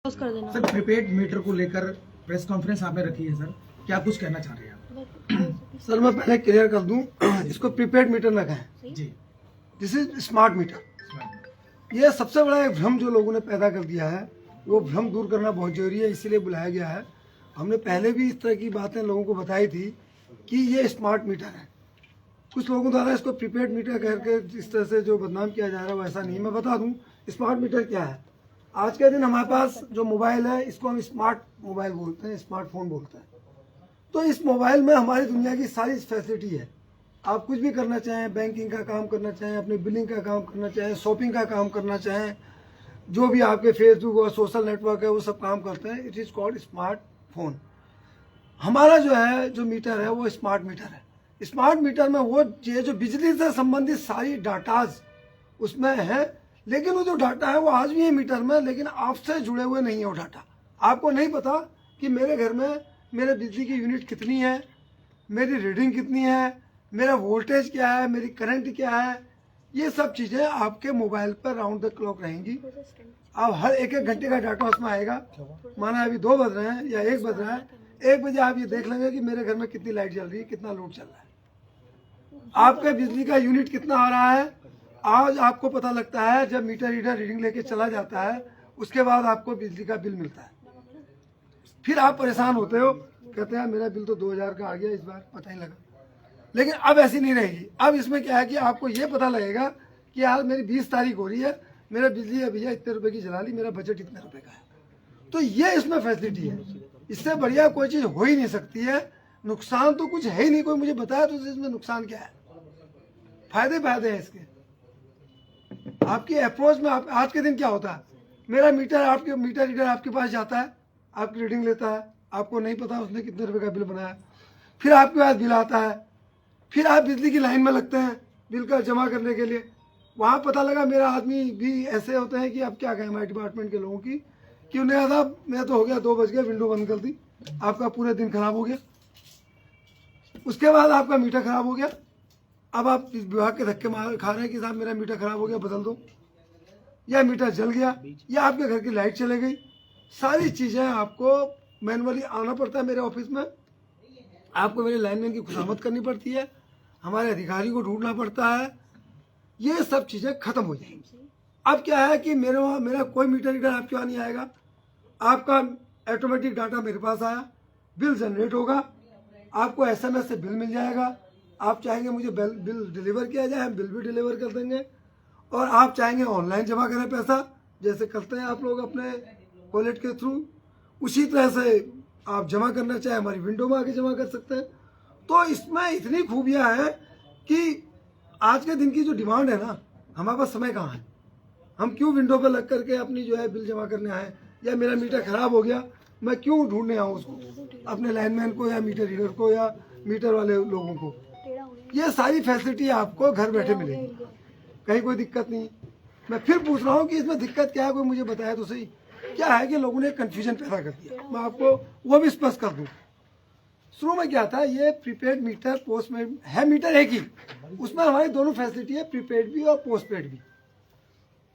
कर देना। Sir prepaid meter को लेकर प्रेस कॉन्फ्रेंस आपने रखी है सर, क्या कुछ कहना चाह रहे हैं आप? सर मैं पहले क्लियर कर दूं, इसको प्रीपेड मीटर लगा है, जी दिस इज स्मार्ट मीटर। ये सबसे बड़ा एक भ्रम जो लोगों ने पैदा कर दिया है, वो भ्रम दूर करना बहुत जरूरी है, इसीलिए बुलाया गया है। हमने पहले भी इस तरह की बातें लोगों को बताई थी कि ये स्मार्ट मीटर है। कुछ लोगों द्वारा इसको प्रीपेड मीटर कहकर इस तरह से जो बदनाम किया जा रहा है वो ऐसा नहीं। मैं बता दूं स्मार्ट मीटर क्या है। आज के दिन हमारे पास जो मोबाइल है इसको हम स्मार्ट मोबाइल बोलते हैं, स्मार्टफोन बोलते हैं। तो इस मोबाइल में हमारी दुनिया की सारी फैसिलिटी है। आप कुछ भी करना चाहें, बैंकिंग का काम करना चाहें, अपने बिलिंग का काम करना चाहें, शॉपिंग का काम करना चाहें, जो भी आपके फेसबुक और सोशल नेटवर्क है वो सब काम करते हैं। It is called smartphone. हमारा जो है जो मीटर है वो स्मार्ट मीटर है। स्मार्ट मीटर में वो ये जो बिजली से संबंधित सारी डाटाज उसमें है, लेकिन वो जो डाटा है वो आज भी है मीटर में, लेकिन आपसे जुड़े हुए नहीं है वो डाटा। आपको नहीं पता कि मेरे घर में मेरे बिजली की यूनिट कितनी है, मेरी रीडिंग कितनी है, मेरा वोल्टेज क्या है, मेरी करंट क्या है। ये सब चीज़ें आपके मोबाइल पर राउंड द क्लॉक रहेंगी। आप हर एक एक घंटे का डाटा उसमें आएगा। माना अभी 2 बज रहे हैं या 1 बज रहा है, 1 बजे आप ये देख लेंगे कि मेरे घर में कितनी लाइट जल रही है, कितना लोड चल रहा है, आपके बिजली का यूनिट कितना आ रहा है। आज आपको पता लगता है जब मीटर रीडर रीडिंग लेके चला जाता है, उसके बाद आपको बिजली का बिल मिलता है। फिर आप परेशान होते हो, कहते हैं मेरा बिल तो 2000 का आ गया इस बार, पता ही लगा। लेकिन अब ऐसी नहीं रहेगी। अब इसमें क्या है कि आपको ये पता लगेगा कि यार मेरी 20 तारीख हो रही है, मेरा बिजली है भैया इतने रुपए की जला ली, मेरा बजट इतने रुपए का है। तो ये इसमें फैसिलिटी है। इससे बढ़िया कोई चीज़ हो ही नहीं सकती है। नुकसान तो कुछ है ही नहीं। कोई मुझे बताया तो इसमें नुकसान क्या है? फायदे फायदे हैं इसके। आपकी अप्रोच में आज के दिन क्या होता है, मेरा मीटर रीडर आपके पास जाता है, आपकी रीडिंग लेता है, आपको नहीं पता उसने कितने रुपए का बिल बनाया। फिर आपके पास बिल आता है, फिर आप बिजली की लाइन में लगते हैं बिल का जमा करने के लिए। वहाँ पता लगा मेरा आदमी भी ऐसे होते हैं कि अब क्या कहें हमारे डिपार्टमेंट के लोगों की कि उन्हें याद मैं तो हो गया 2 बज गए, विंडो बंद कर दी, आपका पूरे दिन खराब हो गया। उसके बाद आपका मीटर खराब हो गया। अब आप इस विभाग के धक्के मार खा रहे हैं कि साहब मेरा मीटर खराब हो गया, बदल दो, या मीटर जल गया, या आपके घर की लाइट चले गई। सारी चीज़ें आपको मैनुअली आना पड़ता है मेरे ऑफिस में। आपको मेरे लाइनमैन की खुशामद करनी पड़ती है, हमारे अधिकारी को ढूंढना पड़ता है। ये सब चीज़ें खत्म हो जाएंगी। अब क्या है कि मेरा कोई मीटर रीडर आपके वहाँ नहीं आएगा। आपका ऑटोमेटिक डाटा मेरे पास आया, बिल जनरेट होगा, आपको SMS से बिल मिल जाएगा। आप चाहेंगे मुझे बिल डिलीवर किया जाए, हम बिल भी डिलीवर कर देंगे। और आप चाहेंगे ऑनलाइन जमा करें पैसा, जैसे करते हैं आप लोग अपने वॉलेट के थ्रू, उसी तरह से आप जमा करना चाहे हमारी विंडो में आके जमा कर सकते हैं। तो इसमें इतनी खूबियाँ हैं कि आज के दिन की जो डिमांड है ना, हमारे पास समय कहाँ है। हम क्यों विंडो पर लग करके अपनी जो है बिल जमा करने आए, या मेरा मीटर खराब हो गया मैं क्यों ढूंढने आऊँ उसको, अपने लाइनमैन को या मीटर रीडर को या मीटर वाले लोगों को। ये सारी फैसिलिटी आपको घर बैठे मिलेगी, कहीं कोई दिक्कत नहीं। मैं फिर पूछ रहा हूँ कि इसमें दिक्कत क्या है, कोई मुझे बताया तो सही। क्या है कि लोगों ने कन्फ्यूजन पैदा कर दिया, मैं आपको वो भी स्पष्ट कर दूँ। शुरू में क्या था, ये प्रीपेड मीटर पोस्टपेड है, मीटर एक ही, उसमें हमारी दोनों फैसिलिटी है, प्रीपेड भी और पोस्टपेड भी।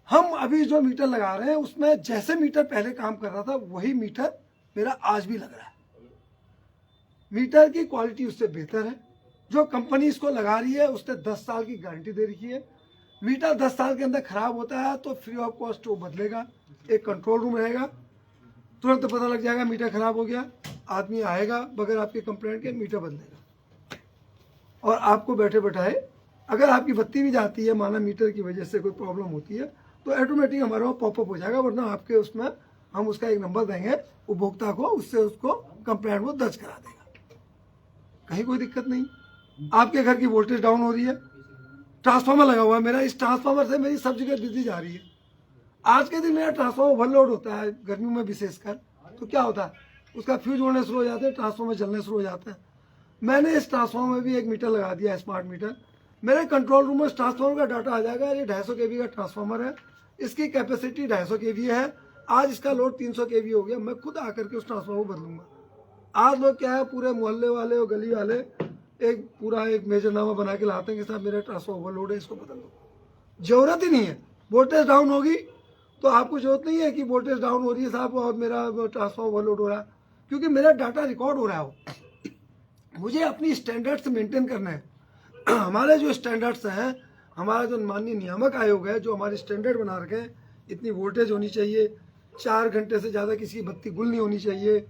हम अभी जो मीटर लगा रहे हैं उसमें जैसे मीटर पहले काम कर रहा था वही मीटर मेरा आज भी लग रहा है। मीटर की क्वालिटी उससे बेहतर है। जो कंपनी इसको लगा रही है उसने 10 साल की गारंटी दे रखी है। मीटर 10 साल के अंदर खराब होता है तो फ्री ऑफ कॉस्ट वो बदलेगा। एक कंट्रोल रूम रहेगा, तुरंत पता लग जाएगा मीटर खराब हो गया, आदमी आएगा बगैर आपके कंप्लेंट के मीटर बदलेगा। और आपको बैठे बैठाए, अगर आपकी बत्ती भी जाती है, माना मीटर की वजह से कोई प्रॉब्लम होती है, तो ऑटोमेटिक हमारे वहाँ पॉपअप हो जाएगा। वरना आपके उसमें हम उसका एक नंबर देंगे उपभोक्ता को, उससे उसको कंप्लेंट वो दर्ज करा देगा। कहीं कोई दिक्कत नहीं। आपके घर की वोल्टेज डाउन हो रही है, ट्रांसफार्मर लगा हुआ है मेरा, इस ट्रांसफार्मर से मेरी सब जगह बिजली जा रही है। आज के दिन मेरा ट्रांसफार्मर ओवरलोड होता है गर्मियों में विशेषकर, तो क्या होता है उसका फ्यूज उड़ने शुरू हो जाते हैं, ट्रांसफार्मर जलने शुरू हो जाते हैं। मैंने इस ट्रांसफार्मर में भी एक मीटर लगा दिया है, स्मार्ट मीटर। मेरे कंट्रोल रूम में इस ट्रांसफार्मर का डाटा आ जाएगा। ये 250 kV का ट्रांसफार्मर है, इसकी कैपेसिटी 250 kV है। आज इसका लोड 300 kV हो गया। मैं खुद आकर के उस ट्रांसफार्मर को बदलूंगा। आज लोग क्या है, पूरे मोहल्ले वाले और गली वाले एक मेजरनामा बना के लाते हैं कि साहब मेरा ट्रांसफार्मर ओवरलोड है, इसको बदल दो। जरूरत ही नहीं है। वोल्टेज डाउन होगी, तो आपको जरूरत नहीं है कि वोल्टेज डाउन हो रही है साहब और मेरा ट्रांसफॉर्मर ओवरलोड हो रहा है, क्योंकि मेरा डाटा रिकॉर्ड हो रहा हो। मुझे अपनी स्टैंडर्ड्स मेंटेन करना है। हमारे जो स्टैंडर्ड्स हैं, हमारा जो माननीय नियामक आयोग है जो हमारे स्टैंडर्ड बना रखे हैं, इतनी वोल्टेज होनी चाहिए, 4 घंटे से ज़्यादा किसी की बत्ती गुल नहीं होनी चाहिए,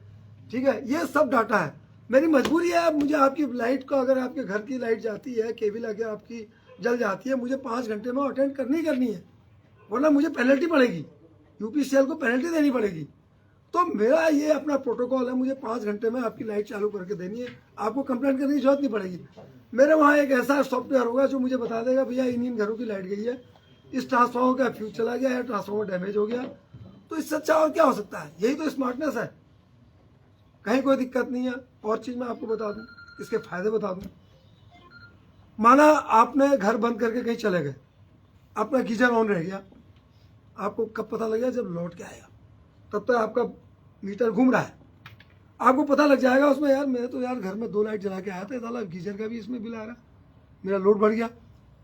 ठीक है, ये सब डाटा है। मेरी मजबूरी है, मुझे आपकी लाइट को, अगर आपके घर की लाइट जाती है, केबल अगर आपकी जल जाती है, मुझे 5 घंटे में अटेंड करनी है, वरना मुझे पेनल्टी पड़ेगी, यूपीसीएल को पेनल्टी देनी पड़ेगी। तो मेरा ये अपना प्रोटोकॉल है, मुझे 5 घंटे में आपकी लाइट चालू करके देनी है, आपको कंप्लेंट करने की जरूरत नहीं पड़ेगी। मेरे वहाँ एक ऐसा सॉफ्टवेयर होगा जो मुझे बता देगा भैया इन घरों की लाइट गई है, इस ट्रांसफार्मर का फ्यूज चला गया है, ट्रांसफार्मर डैमेज हो गया। तो इससे अच्छा और क्या हो सकता है? यही तो स्मार्टनेस है, कहीं कोई दिक्कत नहीं है। और चीज मैं आपको बता दूं, इसके फायदे बता दूं। माना आपने घर बंद करके कहीं चले गए, अपना गीजर ऑन रह गया, आपको कब पता लगेगा? जब लौट के आएगा, तब तक आपका मीटर घूम रहा है, आपको पता लग जाएगा उसमें, यार मैं तो यार घर में 2 लाइट जला के आया था, साला गीजर का भी इसमें बिल आ रहा, मेरा लोड बढ़ गया।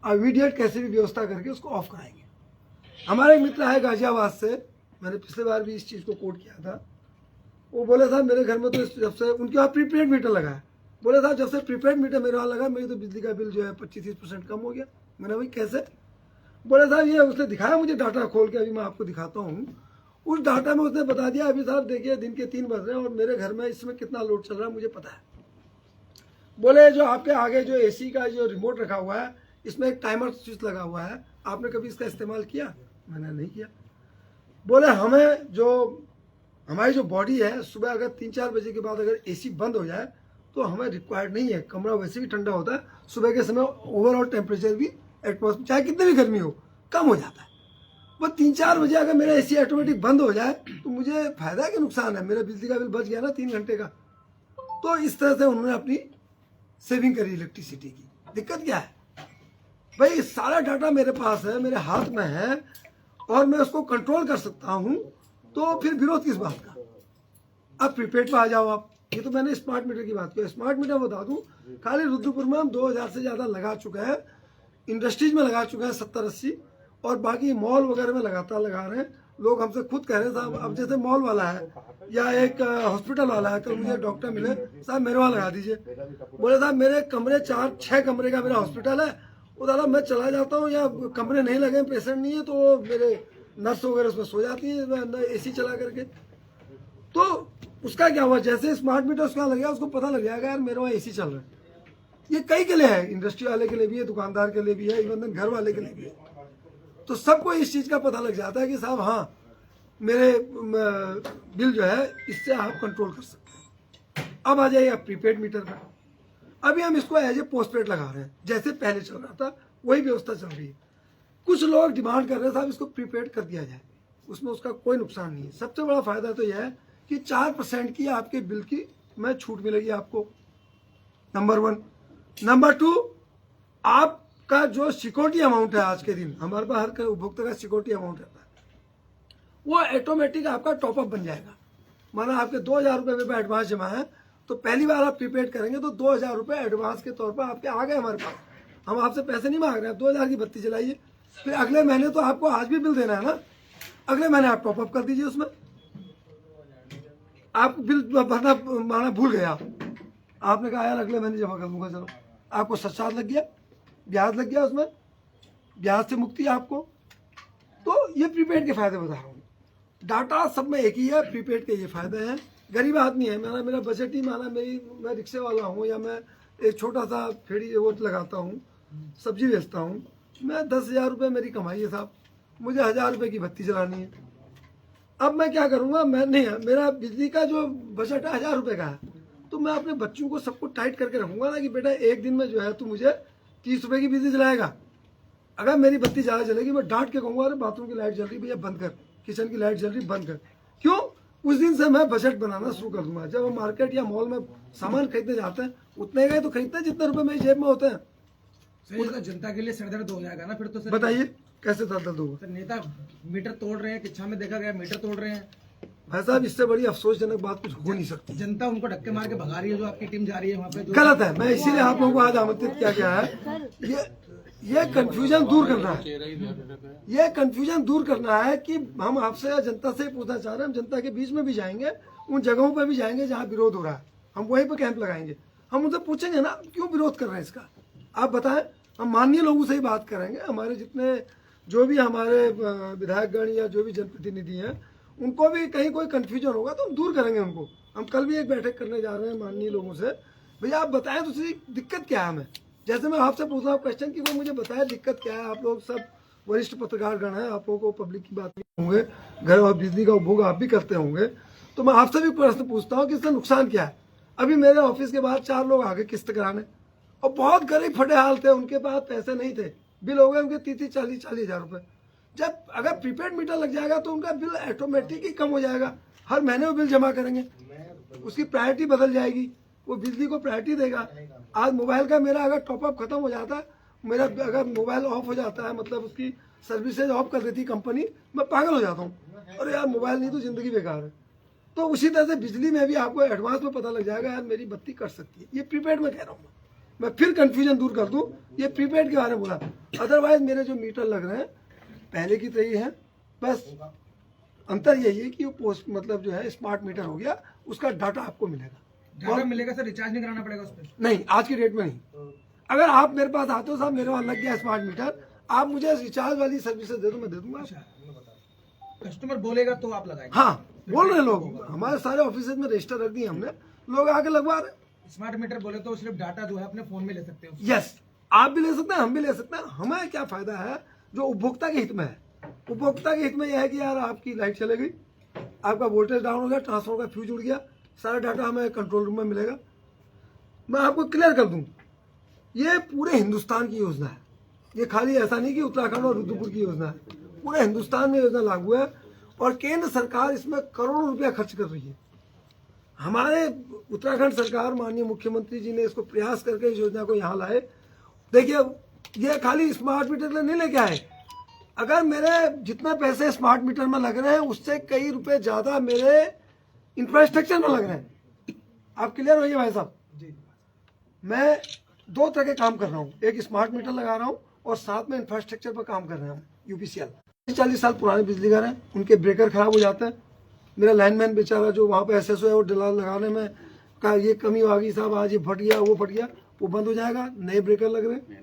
अब इमीडिएट कैसे भी व्यवस्था करके उसको ऑफ कराएंगे। हमारे एक मित्र है गाजियाबाद से, मैंने पिछले बार भी इस चीज़ को कोट किया था। वो बोले साहब मेरे घर में तो जब से उनके वहाँ प्रीपेड मीटर लगा है, बोले साहब जब से प्रीपेड मीटर मेरे वहाँ लगा, मेरी तो बिजली का बिल जो है 25-30% कम हो गया। मैंने भाई कैसे? बोले साहब ये उसने दिखाया मुझे डाटा खोल के, अभी मैं आपको दिखाता हूँ। उस डाटा में उसने बता दिया, अभी साहब देखिए दिन के 3 बज रहे हैं और मेरे घर में इसमें कितना लोड चल रहा है मुझे पता है। बोले जो आपके आगे जो एसी का जो रिमोट रखा हुआ है, इसमें एक टाइमर स्विच लगा हुआ है, आपने कभी इसका इस्तेमाल किया? मैंने नहीं किया। बोले हमें जो हमारी जो बॉडी है, सुबह अगर 3-4 बजे के बाद अगर एसी बंद हो जाए तो हमें रिक्वायर्ड नहीं है, कमरा वैसे भी ठंडा होता है, सुबह के समय ओवरऑल टेम्परेचर भी एटमॉस्फेयर चाहे कितनी भी गर्मी हो कम हो जाता है। वो 3-4 बजे अगर मेरा एसी ऑटोमेटिक बंद हो जाए तो मुझे फायदा है कि नुकसान है? मेरा बिजली का बिल बच गया ना 3 घंटे का। तो इस तरह से उन्होंने अपनी सेविंग करी इलेक्ट्रिसिटी की। दिक्कत क्या है भाई? सारा डाटा मेरे पास है, मेरे हाथ में है और मैं उसको कंट्रोल कर सकता हूँ, तो फिर विरोध किस बात का? अब प्रीपेड पे आ जाओ आप। ये तो मैंने स्मार्ट मीटर की बात की। स्मार्ट मीटर बता दूं, खाली रुद्रपुर में हम 2000 से ज़्यादा लगा चुके हैं, इंडस्ट्रीज में लगा चुके हैं 70-80, और बाकी मॉल वगैरह में लगातार लगा रहे हैं। लोग हमसे खुद कह रहे हैं साहब, अब जैसे मॉल वाला है या एक हॉस्पिटल वाला है, कल मुझे डॉक्टर मिले, साहब मेरे वहाँ लगा दीजिए। बोले साहब मेरे कमरे 4-6 कमरे का मेरा हॉस्पिटल है, वो दादा मैं चला जाता हूँ या कमरे नहीं लगे, पेशेंट नहीं है, तो मेरे नर्स वगैरह उसमें सो जाती है एसी चला करके। तो उसका क्या हुआ? जैसे स्मार्ट मीटर उसका लग गया, उसको पता लग जाएगा यार मेरे वहाँ एसी चल रहा है। ये कई के लिए है, इंडस्ट्री वाले के लिए भी है, दुकानदार के लिए भी है, इवन घर वाले के लिए भी है। तो सबको इस चीज़ का पता लग जाता है कि साहब हाँ मेरे बिल जो है इससे आप कंट्रोल कर सकते हैं। अब आ जाइए आप प्रीपेड मीटर पर। अभी हम इसको एज ए पोस्टपेड लगा रहे हैं, जैसे पहले चल रहा था वही व्यवस्था चल रही है। कुछ लोग डिमांड कर रहे हैं साहब इसको प्रीपेड कर दिया जाए, उसमें उसका कोई नुकसान नहीं है। सबसे बड़ा फायदा तो यह है कि 4% की आपके बिल की में छूट मिलेगी आपको, नंबर 1। नंबर 2, आपका जो सिक्योरिटी अमाउंट है आज के दिन, हमारे पास हर उपभोक्ता का सिक्योरिटी अमाउंट रहता है, वो ऑटोमेटिक आपका टॉपअप बन जाएगा। माना आपके 2000 रुपये में एडवांस जमा है, तो पहली बार आप प्रीपेड करेंगे तो 2000 रुपये एडवांस के तौर पर आपके आ गए हमारे पास। हम आपसे पैसे नहीं मांग रहे हैं, 2000 की बत्ती जलाइए, फिर अगले महीने तो आपको आज भी बिल देना है ना, अगले महीने आप टॉपअप कर दीजिए। उसमें आप बिल भरना माना भूल गए, आपने कहा यार अगले महीने जमा कर दूंगा, चलो आपको 7 लग गया, ब्याज लग गया, उसमें ब्याज से मुक्ति आपको। तो ये प्रीपेड के फायदे बता रहा हूँ। डाटा सब में एक ही है, प्रीपेड के ये फायदे हैं। गरीब आदमी है, मेरा बजट ही माना मैं रिक्शे वाला हूँ या मैं एक छोटा सा फेड़ी वो लगाता हूँ, सब्जी बेचता हूँ, मैं 10,000 रुपये मेरी कमाई है साहब, मुझे 1000 रुपये की बत्ती जलानी है। अब मैं क्या करूँगा? मैं नहीं है, मेरा बिजली का जो बजट है 1000 रुपये का है, तो मैं अपने बच्चों को सबको टाइट करके रखूँगा ना कि बेटा एक दिन में जो है तू मुझे 30 रुपये की बिजली जलाएगा। अगर मेरी बत्ती ज़्यादा जलेगी मैं डांट के कहूँगा अरे बाथरूम की लाइट जल रही भैया बंद कर, किचन की लाइट जल रही बंद कर। क्यों? उस दिन से मैं बजट बनाना शुरू कर दूंगा। जब हम मार्केट या मॉल में सामान खरीदने जाते हैं, उतने गए तो खरीदते हैं जितने रुपए मेरी जेब में होते हैं। तो जनता के लिए सरदर्द हो जाएगा ना फिर तो सर। बताइए कैसे सरदर्द होगा? सर नेता मीटर तोड़ रहे हैं, किच्छा में देखा गया मीटर तोड़ रहे हैं। भाई साहब इससे बड़ी अफसोसजनक बात कुछ हो नहीं सकती। जनता उनको धक्के मार के भगा रही है, जो आपकी टीम जा रही है वहाँ पे। गलत है, मैं इसीलिए आप लोगों को आज आमंत्रित किया गया है। ये कंफ्यूजन दूर करना है, ये कंफ्यूजन दूर करना है कि हम आपसे या जनता से पूछना चाह रहे हैं। हम जनता के बीच में भी जाएंगे, उन जगहों पर भी जाएंगे जहाँ विरोध हो रहा है, हम वहीं पर कैंप लगाएंगे। हम उनसे पूछेंगे ना क्यों विरोध कर रहे हैं इसका, आप बताएं। हम माननीय लोगों से ही बात करेंगे, हमारे जितने जो भी हमारे विधायकगण या जो भी जनप्रतिनिधि हैं, उनको भी कहीं कोई कन्फ्यूजन होगा तो हम दूर करेंगे उनको। हम कल भी एक बैठक करने जा रहे हैं माननीय लोगों से, भैया आप बताएं दूसरी दिक्कत क्या है हमें। जैसे मैं आपसे पूछ रहा हूँ क्वेश्चन कि वो मुझे बताए दिक्कत क्या है। आप लोग सब वरिष्ठ पत्रकार गण हैं, आप लोगों को पब्लिक की बात होंगे, घर और बिजली का उपभोग आप भी करते होंगे, तो मैं आपसे भी प्रश्न पूछता हूँ कि इससे नुकसान क्या है। अभी मेरे ऑफिस के बाद 4 लोग आगे किस्त कराने, और बहुत गरीब फटे हाल थे, उनके पास पैसे नहीं थे, बिल हो गए उनके 30-40 हज़ार रुपये। जब अगर प्रीपेड मीटर लग जाएगा तो उनका बिल ऑटोमेटिक ही कम हो जाएगा, हर महीने वो बिल जमा करेंगे, उसकी प्रायोरिटी बदल जाएगी, वो बिजली को प्रायोरिटी देगा। आज मोबाइल का मेरा अगर टॉपअप खत्म हो जाता है, मेरा अगर मोबाइल ऑफ हो जाता है, मतलब उसकी सर्विसेज ऑफ कर देती कंपनी, मैं पागल हो जाता हूँ, अरे यार मोबाइल नहीं तो जिंदगी बेकार है। तो उसी तरह से बिजली में भी आपको एडवांस में पता लग जाएगा यार मेरी बत्ती कट सकती है। ये प्रीपेड में कह रहा हूँ मैं फिर कंफ्यूजन दूर कर दूं, ये प्रीपेड के बारे में बोला। अदरवाइज मेरे जो मीटर लग रहे हैं पहले की तरह ही है, बस अंतर यही है कि वो पोस्ट मतलब जो है स्मार्ट मीटर हो गया, उसका डाटा आपको मिलेगा। डाटा मिलेगा सर, रिचार्ज नहीं कराना पड़ेगा उस पर? नहीं, आज की डेट में नहीं। अगर आप मेरे पास आते हो साहब मेरे वहाँ लग गया स्मार्ट मीटर, आप मुझे रिचार्ज वाली सर्विसेज दे दो, मैं दे दूंगा। कस्टमर बोलेगा तो आप लगाएंगे? हाँ, बोल रहे लोग, हमारे सारे ऑफिस में रजिस्टर रख दिए हमने, लोग आके लगवा रहे। स्मार्ट मीटर बोले तो सिर्फ डाटा जो है अपने फोन में ले सकते हो? यस, आप भी ले सकते हैं, हम भी ले सकते हैं। हमें क्या फायदा है जो उपभोक्ता के हित में है। उपभोक्ता के हित में यह है कि यार आपकी लाइट चले गई, आपका वोल्टेज डाउन हो गया, ट्रांसफार्मर का फ्यूज उड़ गया, सारा डाटा हमें कंट्रोल रूम में मिलेगा। मैं आपको क्लियर कर दूं, ये पूरे हिंदुस्तान की योजना है, ये खाली ऐसा नहीं कि उत्तराखंड और रुद्रपुर की योजना है, पूरे हिंदुस्तान में योजना लागू है और केंद्र सरकार इसमें करोड़ों रुपया खर्च कर रही है। हमारे उत्तराखंड सरकार माननीय मुख्यमंत्री जी ने इसको प्रयास करके इस योजना को यहाँ लाए। देखिए ये खाली स्मार्ट मीटर के लिए नहीं लेके आए, अगर मेरे जितने पैसे स्मार्ट मीटर में लग रहे हैं उससे कई रुपए ज्यादा मेरे इंफ्रास्ट्रक्चर में लग रहे हैं। आप क्लियर होइए भाई साहब, मैं 2 तरह के काम कर रहा हूँ, एक स्मार्ट मीटर लगा रहा हूँ और साथ में इंफ्रास्ट्रक्चर पर काम कर रहा हूँ। यूपीसीएल 40 साल पुराने बिजली घर हैं, उनके ब्रेकर खराब हो जाते हैं, मेरा लाइनमैन बेचारा जो वहाँ पे एसएसओ है वो डला लगाने में का ये कमी आ गई साहब, आज ये फट गया वो फट गया, वो बंद हो जाएगा, नए ब्रेकर लग रहे हैं।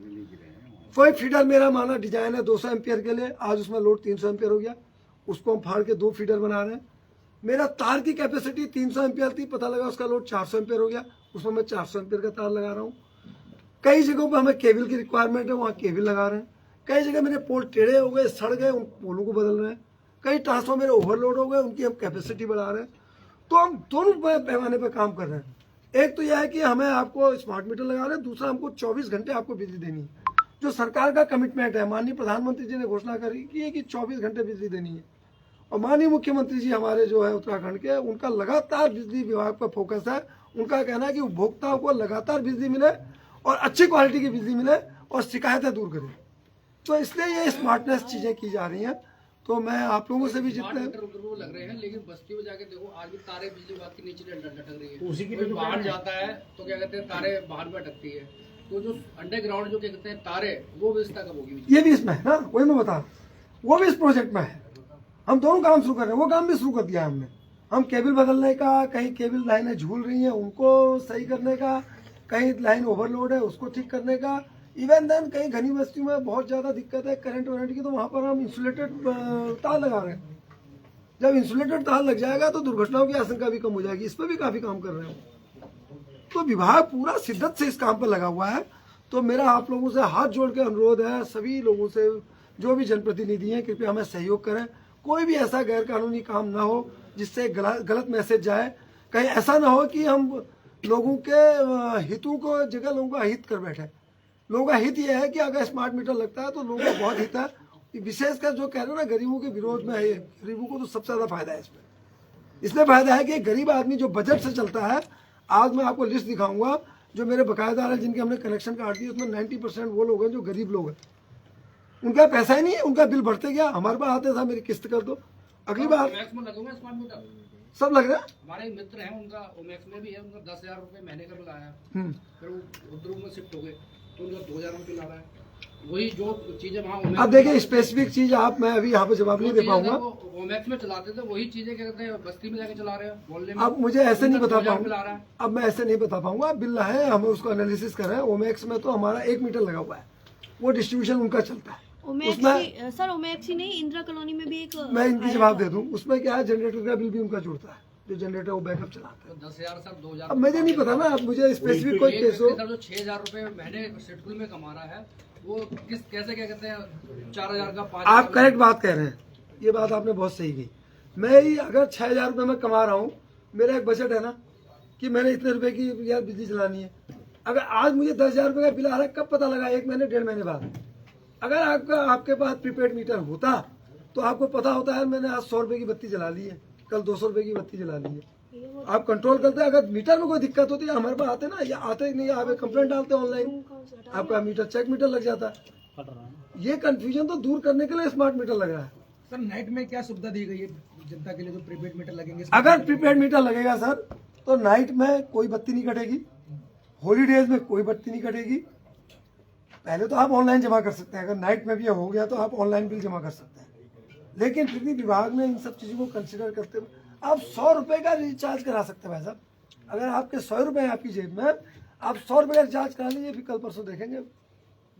कोई फीडर मेरा माना डिजाइन है 200 एम्पियर के लिए, आज उसमें लोड 300 एम्पियर हो गया, उसको हम फाड़ के 2 फीडर बना रहे हैं। मेरा तार की कैपेसिटी 300 एम्पियर थी, पता लगा उसका लोड 400 एम्पियर हो गया, उसमें मैं 400 एम्पियर का तार लगा रहा हूँ। कई जगहों पर हमें केबल की रिक्वायरमेंट है, वहाँ केबल लगा रहे हैं। कई जगह मेरे पोल टेढ़े हो गए, सड़ गए, उन पोलों को बदल रहे हैं। कई ट्रांसफॉर्मर मेरे ओवरलोड हो गए, उनकी हम कैपेसिटी बढ़ा रहे हैं। तो हम दोनों पैमाने पर काम कर रहे हैं। एक तो यह है कि हमें आपको स्मार्ट मीटर लगा रहे हैं, दूसरा हमको 24 घंटे आपको बिजली देनी है, जो सरकार का कमिटमेंट है। माननीय प्रधानमंत्री जी ने घोषणा करी कि 24 घंटे बिजली देनी है, और माननीय मुख्यमंत्री जी हमारे जो है उत्तराखंड के, उनका लगातार बिजली विभाग पर फोकस है। उनका कहना है कि उपभोक्ताओं को लगातार बिजली मिले और अच्छी क्वालिटी की बिजली मिले और शिकायतें दूर करें। तो इसलिए ये स्मार्टनेस चीजें की जा रही हैं। तो मैं आप लोगों से भी जितने लग रहे हैं, लेकिन बस्ती में जाके देखो आज भी तारे बिजली विभाग के नीचे लटक रही है। उसी की बाहर जाता है तो क्या कहते हैं तारे बाहर में अटकती है, तो जो अंडरग्राउंड जो क्या कहते हैं तारे, वो व्यवस्था कब होगी? ये भी इसमें है ना, वही मैं बता रहा हूँ, वो भी इस प्रोजेक्ट में है। हम दोनों काम शुरू कर रहे हैं, वो काम भी शुरू कर दिया हमने। हम केबल बदलने का, कहीं केबल लाइनें झूल रही हैं उनको सही करने का, कहीं लाइन ओवरलोड है उसको ठीक करने का। इवन देन कहीं घनी बस्ती में बहुत ज़्यादा दिक्कत है करंट वारंट की, तो वहाँ पर हम इंसुलेटेड तार लगा रहे हैं। जब इंसुलेटेड तार लग जाएगा तो दुर्घटनाओं की आशंका भी कम हो जाएगी। इस पर भी काफ़ी काम कर रहे हैं। तो विभाग पूरा शिद्दत से इस काम पर लगा हुआ है। तो मेरा आप लोगों से हाथ जोड़ के अनुरोध है, सभी लोगों से, जो भी जनप्रतिनिधि हैं, कृपया हमें सहयोग करें। कोई भी ऐसा गैर कानूनी काम ना हो जिससे गलत मैसेज जाए। कहीं ऐसा ना हो कि हम लोगों के हितों को जगह लोगों का हित कर बैठे। लोगों का हित यह है कि अगर स्मार्ट मीटर लगता है तो लोगों का बहुत हित है। विशेषकर जो कह रहे हो ना गरीबों के विरोध में है, गरीबों को तो सबसे ज्यादा फायदा है इसमें। इसमें फायदा है कि गरीब आदमी जो बजट से चलता है, आज मैं आपको लिस्ट दिखाऊंगा जो मेरे बकायेदार हैं जिनके हमने कनेक्शन काट दिए, उसमें 90% वो लोग हैं जो गरीब लोग हैं। उनका पैसा ही नहीं है, उनका बिल बढ़ते गया। हमारे पास आते था मेरी किस्त कर दो, अगली बार सब लग रहा है। हमारे मित्र हैं, उनका ओमैक्स में भी है, उनका 10,000 रुपए महीने का बिल आया। फिर वो उद्योग में शिफ्ट हो गए तो उनका 2,000 रुपये ला रहा है। वही जो चीजें वहाँ अब देखिए स्पेसिफिक चीज आप मैं अभी यहाँ पे जवाब नहीं दे पाऊंगा। ओमैक्स में चलाते थे वही चीजें क्या कहते हैं बस्ती में जाके चला रहे हैं मोहल्ले में। अब मुझे ऐसे नहीं बता पाऊंगा, मिला रहा है। अब मैं ऐसे नहीं बता पाऊंगा। बिल है, हम उसको एनालिसिस कर रहे हैं। ओमैक्स में तो हमारा 1 मीटर लगा हुआ है, वो डिस्ट्रीब्यूशन उनका चलता है। उसमें सर ओमैक्सी नहीं, इंदिरा कॉलोनी में भी एक मैं इनकी जवाब दे दूं, उसमें क्या है जनरेटर का बिल भी उनका जुड़ता है, जो जनरेटर वो बैकअप चलाते हैं। 10,000 सर 2,000। अब मुझे नहीं पता ना, अब मुझे स्पेसिफिक कोई केस हो। सर जो 6,000 रुपए महीने शेड्यूल में कमा रहा है वो किस कैसे क्या कहते हैं 4,000 का 5,000। आप करेक्ट बात कह रहे हैं, ये बात आपने बहुत सही की। मैं ही अगर 6,000 रुपये में कमा रहा हूँ, मेरा एक बजट है ना कि मैंने इतने रुपए की यार बिजली चलानी है। अगर आज मुझे 10,000 रुपये का बिल आ रहा है, कब पता लगा? 1 महीने 1.5 महीने बाद। अगर आपके पास प्रीपेड मीटर होता तो आपको पता होता है मैंने आज 100 रुपये की बत्ती जला ली है, कल 200 रुपये की बत्ती जला ली है। आप कंट्रोल करते हैं। अगर मीटर में कोई दिक्कत होती है हमारे पास आते ना, या आते ही नहीं, आप कंप्लेंट डालते हैं ऑनलाइन, आपका मीटर चेक मीटर लग जाता है। ये कंफ्यूजन तो दूर करने के लिए स्मार्ट मीटर लग रहा है। सर नाइट में क्या सुविधा दी गई है जनता के लिए जो प्रीपेड मीटर लगेंगे? अगर प्रीपेड मीटर लगेगा सर तो नाइट में कोई बत्ती नहीं कटेगी, हॉलीडेज में कोई बत्ती नहीं कटेगी। पहले तो आप ऑनलाइन जमा कर सकते हैं, अगर नाइट में भी हो गया तो आप ऑनलाइन बिल जमा कर सकते हैं। लेकिन बिजली विभाग ने इन सब चीज़ों को कंसिडर करते हुए आप 100 रुपये का रिचार्ज करा सकते हैं भाई साहब। अगर आपके 100 रुपये आपकी जेब में, आप 100 रुपये का रिचार्ज करा लीजिए, फिर कल परसों देखेंगे।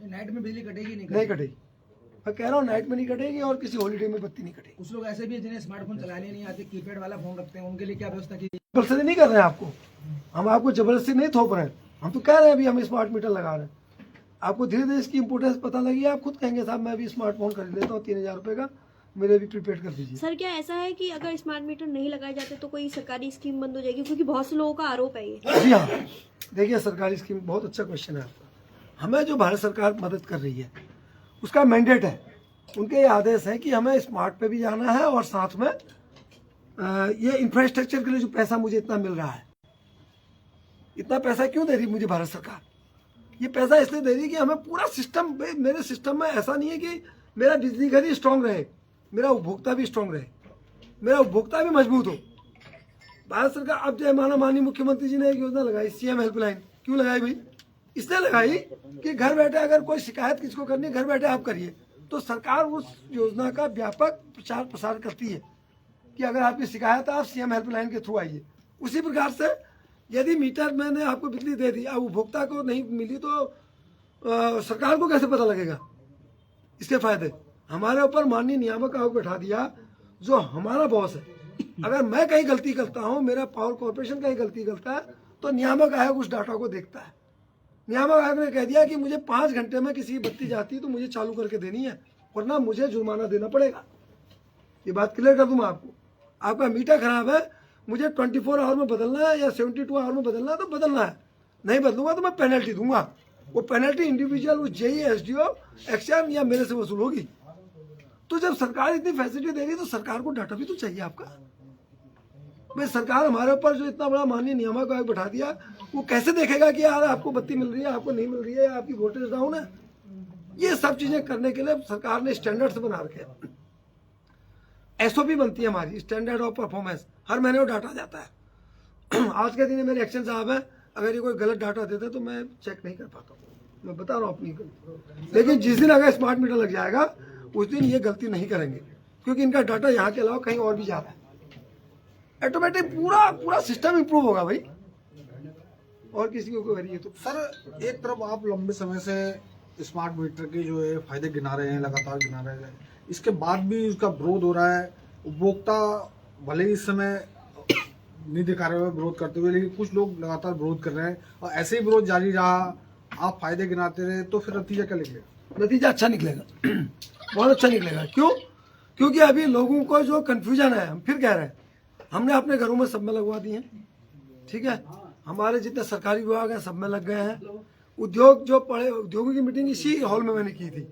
नाइट में बिजली कटेगी नहीं कटेगी, मैं कह रहा हूँ नाइट में नहीं कटेगी और किसी हॉलीडे में बत्ती नहीं कटेगी। कुछ लोग ऐसे भी हैं जिन्हें स्मार्टफोन चलाने नहीं आते, कीपैड वाला फोन रखते हैं, उनके लिए क्या व्यवस्था की? जबरदस्ती नहीं कर रहे हैं आपको, हम आपको जबरदस्ती नहीं थोप रहे हैं। हम तो कह रहे हैं अभी हम स्मार्ट मीटर लगा रहे हैं। आपको धीरे धीरे इसकी इंपोर्टेंस पता लगी, आप खुद कहेंगे साहब मैं भी स्मार्टफोन खरीद लेता हूँ 3,000 रुपये का, मेरे भी प्रीपेड कर दीजिए। सर क्या ऐसा है कि अगर स्मार्ट मीटर नहीं लगाए जाते तो कोई सरकारी स्कीम बंद हो जाएगी? क्योंकि बहुत से लोगों का आरोप है ये। जी हाँ, देखिए सरकारी स्कीम बहुत अच्छा क्वेश्चन है आपका। हमें जो भारत सरकार मदद कर रही है उसका मैंडेट है, उनके ये आदेश है कि हमें स्मार्ट पे भी जाना है और साथ में ये इंफ्रास्ट्रक्चर के लिए जो पैसा मुझे इतना मिल रहा है, इतना पैसा क्यों दे रही मुझे भारत सरकार? ये पैसा इसलिए दे रही है कि हमें पूरा सिस्टम, मेरे सिस्टम में ऐसा नहीं है कि मेरा बिजली घर ही स्ट्रांग रहे, मेरा उपभोक्ता भी स्ट्रांग रहे, मेरा उपभोक्ता भी मजबूत हो। भारत सरकार अब जो माननीय मुख्यमंत्री जी ने एक योजना लगाई CM हेल्पलाइन, क्यों लगाई भाई? इसलिए लगाई कि घर बैठे अगर कोई शिकायत किसको करनी है घर बैठे आप करिए। तो सरकार उस योजना का व्यापक प्रचार प्रसार करती है कि अगर आपकी शिकायत है आप CM हेल्पलाइन के थ्रू आइए। उसी प्रकार से यदि मीटर मैंने आपको बिजली दे दी, अब उपभोक्ता को नहीं मिली तो सरकार को कैसे पता लगेगा इसके फायदे? हमारे ऊपर माननीय नियामक आयोग बैठा दिया जो हमारा बॉस है। अगर मैं कहीं गलती करता हूं, मेरा पावर कॉर्पोरेशन कहीं गलती करता है तो नियामक आयोग उस डाटा को देखता है। नियामक आयोग ने कह दिया कि मुझे 5 घंटे में किसी की बत्ती जाती है तो मुझे चालू करके देनी है, वरना मुझे जुर्माना देना पड़ेगा। ये बात क्लियर कर दूं मैं आपको। आपका मीटर खराब है, मुझे 24 आवर में बदलना है या 72 आवर में बदलना है तो बदलना है, नहीं बदलूंगा तो मैं पेनल्टी दूंगा। वो पेनल्टी इंडिविजुअल उस JE SDO एक्शन या मेरे से वसूल होगी। तो जब सरकार इतनी फैसिलिटी दे रही है तो सरकार को डाटा भी तो चाहिए आपका। भाई सरकार हमारे ऊपर जो इतना बड़ा माननीय नियामक आयोग बैठा दिया, वो कैसे देखेगा कि यार आपको बत्ती मिल रही है, आपको नहीं मिल रही है, आपकी वोल्टेज डाउन है? ये सब चीजें करने के लिए सरकार ने स्टैंडर्ड्स बना रखे हैं। SOP बनती है हमारी, स्टैंडर्ड ऑफ परफॉर्मेंस, हर महीने वो डाटा जाता है। आज के दिन मेरे एक्शन साहब है, अगर ये कोई गलत डाटा देते तो मैं चेक नहीं कर पाता हूँ, मैं बता रहा हूँ अपनी। लेकिन जिस दिन अगर स्मार्ट मीटर लग जाएगा उस दिन ये गलती नहीं करेंगे, क्योंकि इनका डाटा यहाँ के अलावा कहीं और भी जा रहा है। ऑटोमेटिक पूरा सिस्टम इंप्रूव होगा भाई, और किसी को कोई तो। सर एक तरफ आप लंबे समय से स्मार्ट मीटर के जो है फायदे गिना रहे हैं, लगातार गिना रहे हैं, इसके बाद भी उसका विरोध हो रहा है। उपभोक्ता भले ही इस समय नहीं दिखा रहे हुए विरोध करते हुए, लेकिन कुछ लोग लगातार विरोध कर रहे हैं, और ऐसे ही विरोध जारी रहा, आप फायदे गिनाते रहे, तो फिर नतीजा क्या निकलेगा? नतीजा अच्छा निकलेगा, बहुत अच्छा निकलेगा। क्यों? क्योंकि अभी लोगों को जो कंफ्यूजन है, हम फिर कह रहे हैं, हमने अपने घरों में सब में लगवा दिए हैं, ठीक है। हमारे जितने सरकारी विभाग हैं सब में लग गए हैं। उद्योग जो पढ़े, उद्योगों की मीटिंग इसी हॉल में मैंने की थी,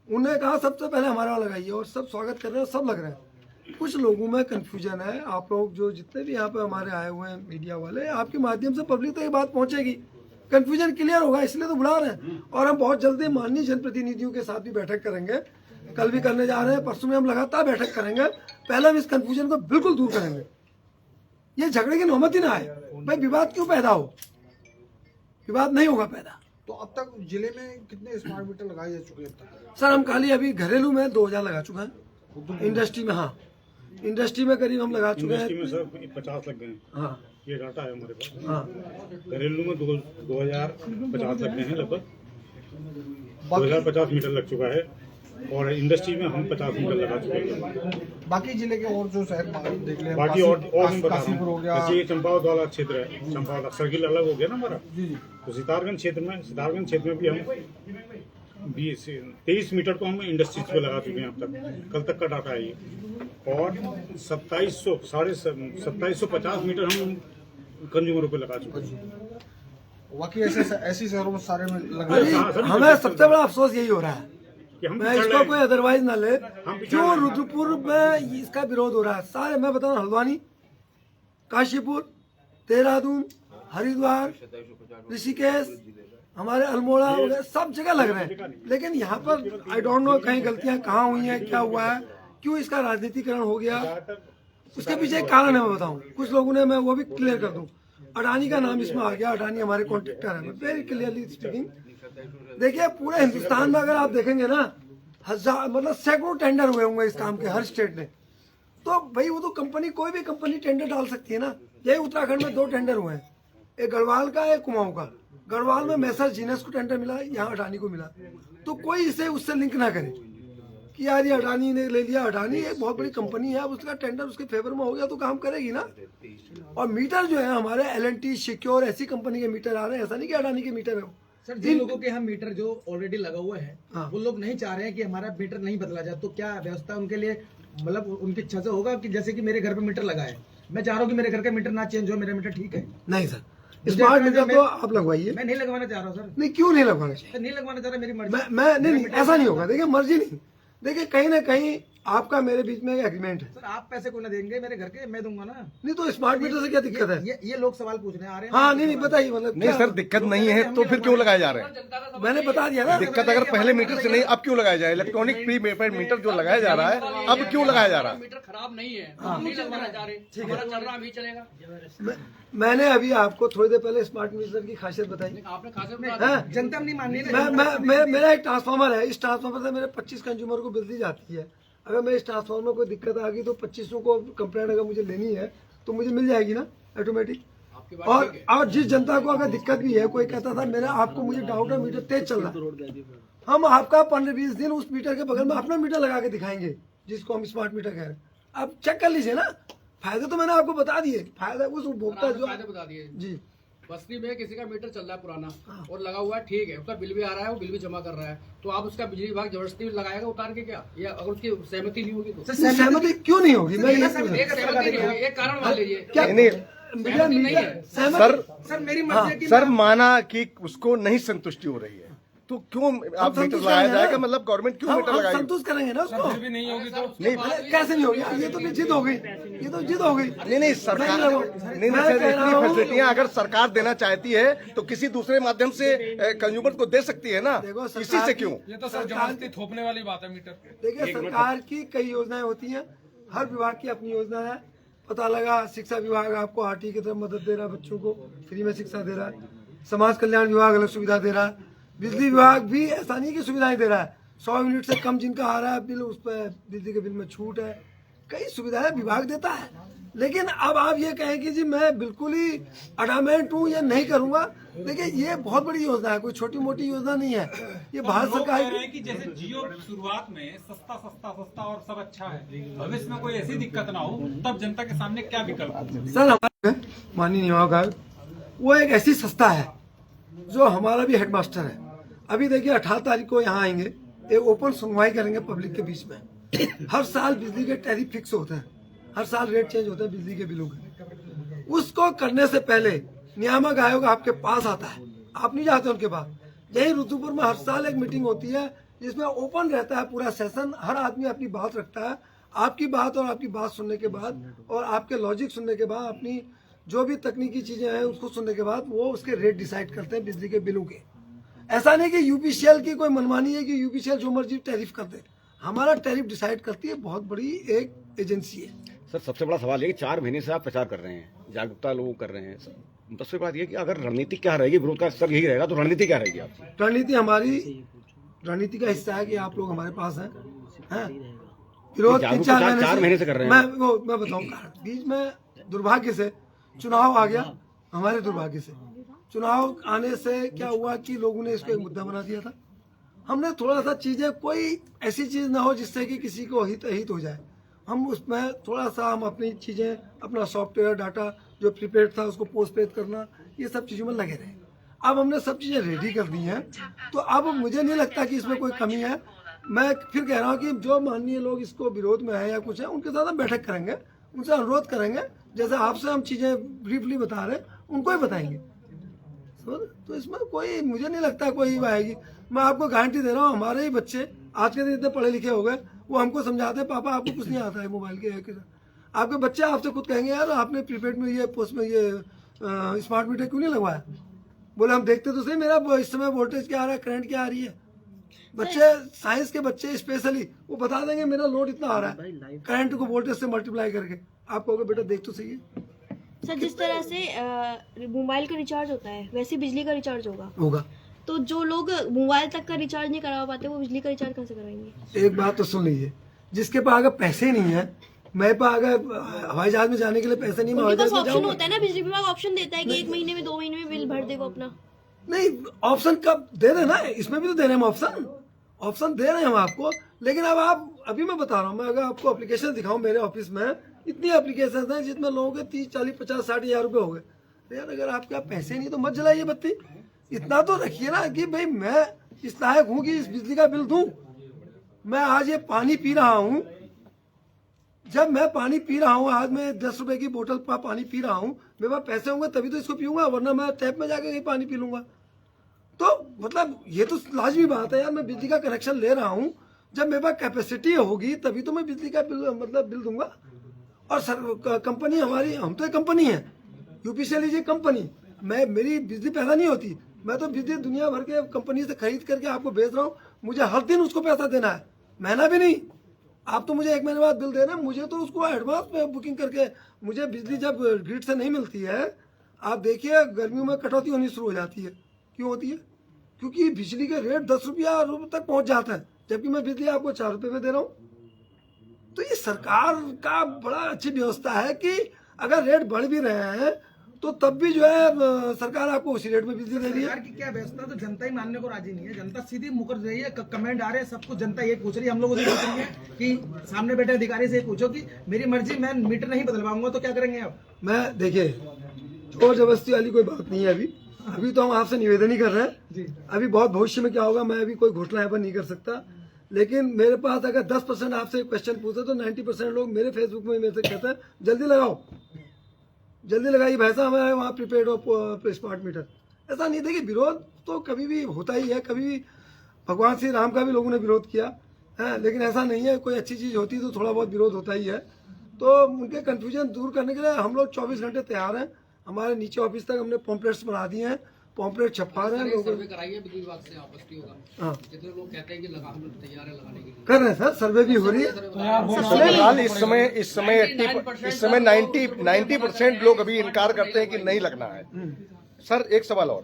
उन्होंने कहा सबसे पहले हमारा लगाइए, और सब स्वागत कर रहे हैं, सब लग रहे हैं। कुछ लोगों में कंफ्यूजन है। आप लोग जो जितने भी यहाँ पे हमारे आए हुए हैं मीडिया वाले, आपके माध्यम से पब्लिक तक ये बात पहुंचेगी, कंफ्यूजन क्लियर होगा, इसलिए तो बुला रहे हैं। और हम बहुत जल्दी माननीय जनप्रतिनिधियों के साथ भी बैठक करेंगे, कल भी करने जा रहे हैं, परसों में हम लगातार बैठक करेंगे। पहले हम इस कंफ्यूजन को बिल्कुल दूर करेंगे, ये झगड़े की नौबत ही ना आए। भाई विवाद क्यों पैदा हो? विवाद नहीं होगा पैदा, तो अब तक जिले में कितने स्मार्ट मीटर लगाए जा चुके हैं अब तक? सर हम खाली अभी घरेलू में 2000 लगा चुके हैं। इंडस्ट्री में, हाँ इंडस्ट्री में करीब हम लगा चुके हैं। इंडस्ट्री में सर 50 लग गए हैं। हाँ ये डाटा है हमारे पास। हाँ घरेलू में 2050 लग गए हैं, लगभग 2050 मीटर लग चुका है, और इंडस्ट्री में हम 50 मीटर लगा चुके हैं। बाकी जिले के और जो शहर देख लें, बाकी और हम बता रहे काशीपुर हो हैं, गया। जैसे ये चंपावत वाला क्षेत्र है, चंपावत सर्किल अलग हो गया ना हमारा, जी जी। तो सितारगंज क्षेत्र में भी हम 23 मीटर को हम इंडस्ट्रीज पे लगा चुके हैं अब तक, कल तक का डाटा है ये, और 2750 मीटर हम कंज्यूमरों पे लगा चुके हैं। बाकी ऐसी शहरों में सारे में लग अभी रहे हैं। हमें सबसे बड़ा अफसोस यही हो रहा है, कि हम मैं पिछड़ इसको रहे कोई हैं। अदरवाइज ना ले, हम पिछड़ जो रहे हैं। रुद्रपुर में इसका विरोध हो रहा है, सारे मैं बताऊं, हल्द्वानी, काशीपुर, देहरादून, हरिद्वार, ऋषिकेश, हमारे अल्मोड़ा वगैरह सब जगह लग रहे हैं, लेकिन यहाँ पर आई डोंट नो कहीं गलतियां कहाँ हुई हैं, क्या हुआ है, क्यों इसका राजनीतिकरण हो गया, उसके पीछे एक कारण है, मैं बताऊं। कुछ लोगों ने, मैं वो भी क्लियर कर दूं, अडानी का नाम इसमें आ गया, अडानी हमारे कॉन्ट्रैक्टर है, वेरी क्लियरली स्पीकिंग। देखिए पूरे हिंदुस्तान में अगर आप देखेंगे ना, हजार मतलब सैकड़ों टेंडर हुए होंगे इस काम के, हर स्टेट में, तो भाई वो तो कंपनी, कोई भी कंपनी टेंडर डाल सकती है ना। यही उत्तराखंड में 2 टेंडर हुए हैं, एक गढ़वाल का, एक कुमाऊं का। गढ़वाल में मैसर जीनस को टेंडर मिला, यहाँ अडानी को मिला, तो कोई इसे उससे लिंक ना करे कि यार ये अडानी ने ले लिया। अडानी एक बहुत बड़ी कंपनी है, अब उसका टेंडर उसके फेवर में हो गया तो काम करेगी ना। और मीटर जो है हमारे L&T, सिक्योर, ऐसी कंपनी के मीटर आ रहे हैं, ऐसा नहीं कि अडानी के मीटर है वो। सर जिन लोगों के यहाँ मीटर जो ऑलरेडी लगा हुआ है, हाँ। वो लोग नहीं चाह रहे हैं कि हमारा मीटर नहीं बदला जाए, तो क्या व्यवस्था उनके लिए, मतलब उनकी इच्छा से होगा कि जैसे कि मेरे घर पे मीटर लगा है, मैं चाह रहा हूँ कि मेरे घर का मीटर ना चेंज हो, मेरा मीटर ठीक है? नहीं सर, स्मार्ट मीटर तो आप लगवाइए। मैं नहीं लगवाना चाह रहा हूँ सर। नहीं, क्यों नहीं लगवाना चाहिए? सर नहीं लगवाना चाह रहा, मेरी मर्जी। मैं नहीं, ऐसा नहीं होगा। देखिए मर्जी नहीं, देखिए कहीं ना कहीं आपका मेरे बीच में एक एग्रीमेंट है। सर आप पैसे कोई ना देंगे मेरे घर के, मैं दूंगा ना। नहीं तो स्मार्ट मीटर से क्या दिक्कत है? ये लोग सवाल पूछ रहे हैं, आ रहे हैं। हाँ नहीं बताइए, मतलब नहीं सर, दिक्कत नहीं है तो फिर क्यों लगाए जा रहे हैं? मैंने बता दिया ना। दिक्कत अगर पहले मीटर से नहीं, अब क्यों लगाया जाए? इलेक्ट्रॉनिक प्री पेड मीटर जो लगाया जा रहा है, अब क्यों लगाया जा रहा है? मीटर खराब नहीं है, हम नहीं लगवाना चाह रहे, हमारा चल रहा अभी चलेगा। मैंने अभी आपको थोड़ी देर पहले स्मार्ट मीटर की खासियत बताई। आपने खासे हाँ? जनता नहीं माननी ना। मैं मेरा एक ट्रांसफार्मर है, इस ट्रांसफार्मर से मेरे 25 कंज्यूमर को बिजली जाती है। अगर मैं इस ट्रांसफार्मर में कोई दिक्कत आ गई तो 25 को कंप्लेंट अगर मुझे लेनी है तो मुझे मिल जाएगी ना ऑटोमेटिक। और जिस जनता को अगर दिक्कत भी है, कोई कहता था मेरा आपको मुझे डाउट है मीटर तेज चल रहा है, हम आपका 15-20 दिन उस मीटर के बगल में अपना मीटर लगा के दिखाएंगे, जिसको हम स्मार्ट मीटर कह रहे हैं। आप चेक कर लीजिए ना, फायदे तो मैंने आपको बता दिए, फायदा उस उपभोक्ता जो फायदे बता दिए। जी। बस्ती में किसी का मीटर चल रहा है पुराना और लगा हुआ है, ठीक है, उसका बिल भी आ रहा है, वो बिल भी जमा कर रहा है, तो आप उसका बिजली विभाग जबरदस्ती लगाएगा उतार के क्या? या अगर उसकी सहमति नहीं होगी तो? सहमति क्यों नहीं होगी? मैं ये एक सहमति नहीं होगी, एक कारण मान लीजिए। क्या नहीं सहमति नहीं है। सर, मेरी मर्जी है कि सर माना कि उसको नहीं संतुष्टि हो रही है, तो क्यों आप मीटर लगाया जाएगा? मतलब गवर्नमेंट क्यों मीटर हम लगाएगी? संतुष्ट करेंगे ना उसको। नहीं होगी तो नहीं अरे कैसे नहीं होगी? ये तो जिद हो गई, ये तो जिद हो गई। नहीं सरकार मैं नहीं कह सर, रहा इतनी हूं- फैसिलिटियां अगर सरकार देना चाहती है तो किसी दूसरे माध्यम से कंज्यूमर को दे सकती है ना, देखो, सरकार इसी से क्यों? ये तो सर जबरदस्ती थोपने वाली बात है मीटर। देखिए सरकार की कई योजनाएं होती हैं, हर विभाग की अपनी योजना है। पता लगा शिक्षा विभाग आपको आरटी की तरफ मदद दे रहा है, बच्चों को फ्री में शिक्षा दे रहा है। समाज कल्याण विभाग अलग सुविधा दे रहा है। बिजली विभाग भी ऐसा नहीं कि सुविधाएं दे रहा है, 100 यूनिट से कम जिनका आ रहा है बिल, उस पर बिजली के बिल में छूट है, कई सुविधाएं विभाग देता है। लेकिन अब आप ये कहें कि जी मैं बिल्कुल ही अडामेंट हूँ, ये नहीं करूंगा, देखिए ये बहुत बड़ी योजना है, कोई छोटी मोटी योजना नहीं है। ये भारत सरकार कह रहे हैं कि जैसे जियो शुरुआत में सस्ता और सब अच्छा है, भविष्य में कोई ऐसी दिक्कत ना हो, तब जनता के सामने क्या विकल्प हो? सर हमारे माननीय नियामक आयोग वो एक ऐसी संस्था है जो हमारा भी हेडमास्टर है। अभी देखिए 18 तारीख को यहाँ आएंगे, एक ओपन सुनवाई करेंगे पब्लिक के बीच में। हर साल बिजली के टैरिफ फिक्स होते हैं, हर साल रेट चेंज होते हैं बिजली के बिलों के। उसको करने से पहले नियामक आयोग आपके पास आता है, आप नहीं जाते उनके पास। यही रुद्रपुर में हर साल एक मीटिंग होती है जिसमें ओपन रहता है पूरा सेशन, हर आदमी अपनी बात रखता है। आपकी बात और आपकी बात सुनने के बाद और आपके लॉजिक सुनने के बाद, अपनी जो भी तकनीकी चीजें हैं उसको सुनने के बाद वो उसके रेट डिसाइड करते हैं बिजली के बिलों के। ऐसा नहीं कि यूपीसीएल की कोई मनमानी है कि यूपीसीएल जो मर्जी टैरिफ कर दे, हमारा टैरिफ डिसाइड करती है बहुत बड़ी एक एजेंसी है। सर सबसे बड़ा सवाल ये कि 4 महीने से आप प्रचार कर रहे हैं, जागरूकता लोग कर रहे हैं, दूसरी बात ये कि अगर रणनीति क्या रहेगी, विरोध का स्तर यही रहेगा तो रणनीति क्या रहेगी आपकी? रणनीति हमारी रणनीति का हिस्सा है कि आप लोग हमारे पास हैं, विरोध की 4 महीने से कर रहे हैं। मैं बताऊं, बीच में दुर्भाग्य से चुनाव आ गया। हमारे दुर्भाग्य से चुनाव आने से क्या हुआ कि लोगों ने इसको एक मुद्दा बना दिया था। हमने थोड़ा सा चीजें, कोई ऐसी चीज ना हो जिससे कि किसी को हित हो जाए, हम उसमें थोड़ा सा हम अपनी चीजें, अपना सॉफ्टवेयर डाटा जो प्रीपेड था उसको पोस्टपेड करना, ये सब चीजों में लगे रहे। अब हमने सब चीजें रेडी कर दी हैं, तो अब मुझे नहीं लगता कि इसमें कोई कमी है। मैं फिर कह रहा हूँ कि जो माननीय लोग इसको विरोध में है या कुछ है, उनके साथ हम बैठक करेंगे, उनसे अनुरोध करेंगे, जैसे आपसे हम चीजें ब्रीफली बता रहे हैं उनको ही बताएंगे। तो इसमें कोई, मुझे नहीं लगता कोई आएगी। मैं आपको गारंटी दे रहा हूँ, हमारे ही बच्चे आज के दिन इतने पढ़े लिखे हो गए, वो हमको समझाते हैं पापा आपको कुछ नहीं आता है मोबाइल के। आपके बच्चे आपसे खुद कहेंगे यार आपने प्रीपेड में ये पोस्ट में ये स्मार्ट मीटर क्यों नहीं लगवाया? बोले हम देखते तो सही मेरा इस समय वोल्टेज क्या आ रहा है, करंट क्या आ रही है। बच्चे, साइंस के बच्चे स्पेशली वो बता देंगे मेरा लोड इतना आ रहा है, करंट को वोल्टेज से मल्टीप्लाई करके। आप कहोगे बेटा देख तो सही है। सर जिस तरह से मोबाइल का रिचार्ज होता है वैसे बिजली का रिचार्ज होगा, तो जो लोग मोबाइल तक का रिचार्ज नहीं करा पाते वो बिजली का रिचार्ज कैसे कराएंगे? एक बात तो सुन लीजिए, जिसके पास अगर पैसे नहीं है, मेरे पास अगर हवाई जहाज में जाने के लिए पैसे नहीं, उनके पास ऑप्शन होता है ना, बिजली विभाग ऑप्शन देता है कि 1 महीने में 2 महीने में बिल भर देगा अपना। नहीं, ऑप्शन कब दे रहे ना, इसमें भी तो दे रहे हैं हम, ऑप्शन दे रहे हैं हम आपको। लेकिन अब आप, अभी मैं बता रहा हूँ, मैं अगर आपको एप्लीकेशन दिखाऊं, मेरे ऑफिस में इतनी एप्लीकेशन हैं जिसमें लोगों के 30, 40, 50, 60 हजार रुपए हो गए। तो यार अगर आपके पास पैसे नहीं तो मत जलाइए बत्ती, इतना तो रखिए ना कि भाई मैं इस लायक हूँ कि इस बिजली का बिल दूं। मैं आज ये पानी पी रहा हूँ, जब मैं पानी पी रहा हूँ, आज मैं 10 रुपए की बोतल का पानी पी रहा हूँ, मेरे पास पैसे होंगे तभी तो इसको पीऊंगा, वरना मैं टैप में जाके कहीं पानी पी लूंगा। तो मतलब ये तो लाजमी बात है यार, मैं बिजली का कनेक्शन ले रहा हूँ, जब मेरे पास कैपेसिटी होगी तभी तो मैं बिजली का बिल दूंगा। और सर कंपनी हमारी, हम तो एक कंपनी है, यूपीसीएल लीजिए कंपनी, मेरी बिजली पैदा नहीं होती, मैं तो बिजली दुनिया भर के कंपनी से खरीद करके आपको बेच रहा हूँ। मुझे हर दिन उसको पैसा देना है, महीना भी नहीं। आप तो मुझे 1 महीने बाद बिल देना, मुझे तो उसको एडवांस में बुकिंग करके, मुझे बिजली जब ग्रिड से नहीं मिलती है, आप देखिए गर्मियों में कटौती होनी शुरू हो जाती है। क्यों होती है? क्योंकि बिजली का रेट 10 रुपया तक पहुंच जाता है, जबकि मैं बिजली आपको 4 रुपये में दे रहा हूँ। तो ये सरकार का बड़ा अच्छी व्यवस्था है कि अगर रेट बढ़ भी रहे हैं तो तब भी जो है सरकार आपको उसी रेट में बिजली दे रही है। सरकार की क्या व्यवस्था, तो जनता ही मानने को राजी नहीं है। जनता सीधी मुकर रही है, कमेंट आ रहे हैं, सब कुछ जनता ये पूछ रही है, हम लोग पूछ रही है कि सामने बैठे अधिकारी से पूछो कि मेरी मर्जी, मैं मीटर नहीं बदलवाऊंगा तो क्या करेंगे आप? मैं देखिए, जोर जबरदस्ती वाली कोई बात नहीं है। अभी तो हम आपसे निवेदन ही कर रहे हैं। अभी बहुत भविष्य में क्या होगा मैं अभी कोई घोषणा यहाँ पर नहीं कर सकता। लेकिन मेरे पास अगर 10% आपसे क्वेश्चन पूछे तो 90% लोग मेरे फेसबुक में मेरे से कहते हैं जल्दी लगाओ, जल्दी लगाइए भाई साहब, हमारे वहाँ प्रीपेड और स्मार्ट मीटर। ऐसा नहीं, देखिए विरोध तो कभी भी होता ही है, कभी भी भगवान श्री राम का भी लोगों ने विरोध किया है, लेकिन ऐसा नहीं है, कोई अच्छी चीज़ होती तो थोड़ा बहुत विरोध होता ही है। तो उनके कन्फ्यूजन दूर करने के लिए हम लोग 24 घंटे तैयार हैं। हमारे नीचे ऑफिस तक हमने पॉम्पलेट्स बना दिए हैं, पॉम्पलेट छपा रहे हैं लोग। सर्वे कराइए बिजली विभाग से, आपस की होगा। जितने लोग कहते हैं कि लगा, हम लोग तैयार है लगाने के लिए, कर रहे हैं सर, सर्वे भी हो रही है। फिलहाल इस समय 90% लोग अभी इनकार करते हैं कि नहीं लगना है। सर एक सवाल और,